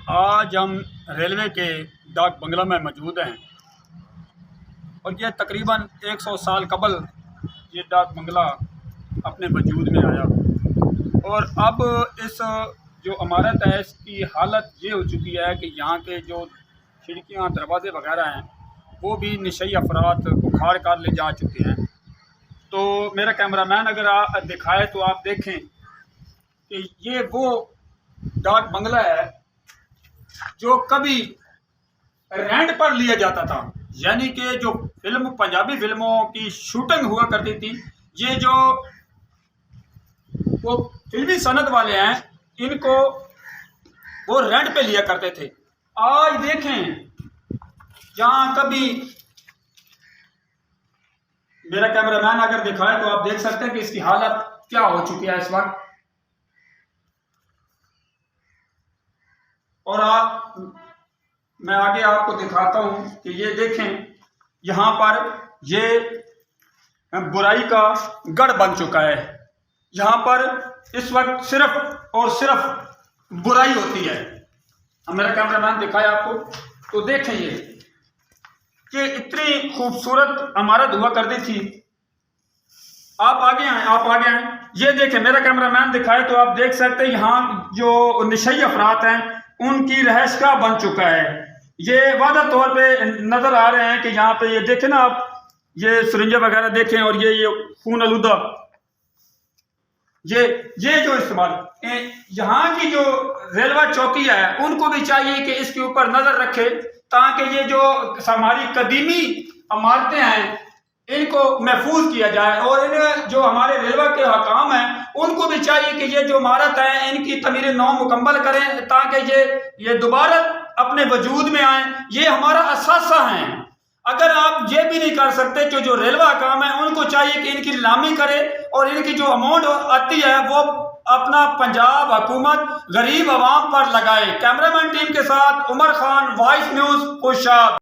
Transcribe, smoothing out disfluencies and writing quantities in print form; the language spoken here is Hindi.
आज हम रेलवे के डाक बंगला में मौजूद हैं और ये तकरीबन 100 साल कबल ये डाक बंगला अपने वजूद में आया और अब इस जो इमारत है इसकी हालत ये हो चुकी है कि यहाँ के जो खिड़कियाँ दरवाजे वगैरह हैं वो भी नशई अफराद उखाड़ कर ले जा चुके हैं। तो मेरा कैमरामैन अगर दिखाए तो आप देखें कि ये वो डाक बंगला है जो कभी रेंट पर लिया जाता था, यानी कि जो पंजाबी फिल्मों की शूटिंग हुआ करती थी, ये जो वो फिल्मी सनद वाले हैं इनको वो रेंट पे लिया करते थे। आज देखें जहाँ कभी मेरा कैमरामैन अगर दिखाए तो आप देख सकते हैं कि इसकी हालत क्या हो चुकी है इस वक्त। और मैं आगे आपको दिखाता हूं कि ये देखें यहाँ पर ये बुराई का गढ़ बन चुका है। यहाँ पर इस वक्त सिर्फ और सिर्फ बुराई होती है। मेरा कैमरामैन दिखाए आपको तो देखें ये कि इतनी खूबसूरत इमारत हुआ करती थी। आप आगे आए, ये देखें मेरा कैमरामैन दिखाए तो आप देख सकते हैं यहाँ जो नशई अफराद हैं उनकी रहायशगाह बन चुका है। ये वादा तौर पे नजर आ रहे हैं कि यहाँ पे ये देखें ना आप, ये सिरिंज वगैरह देखें और ये खून आलूदा ये जो इस्तेमाल यहाँ की जो रेलवे चौकी है उनको भी चाहिए कि इसके ऊपर नजर रखे ताकि ये जो हमारी कदीमी इमारतें हैं इनको महफूज किया जाए। और इन जो हमारे रेलवे के हकाम हैं उनको भी चाहिए कि ये जो इमारत है इनकी तमीर नौ मुकम्मल करें ताकि ये दोबारा अपने वजूद में आए। ये हमारा असासा है। अगर आप ये भी नहीं कर सकते कि जो रेलवे हकाम है उनको चाहिए कि इनकी नीलामी करे और इनकी जो अमाउंट आती है वो अपना पंजाब हुकूमत गरीब आवाम पर लगाए। कैमरामैन टीम के साथ उमर खान, वॉइस न्यूज़, खुशाब।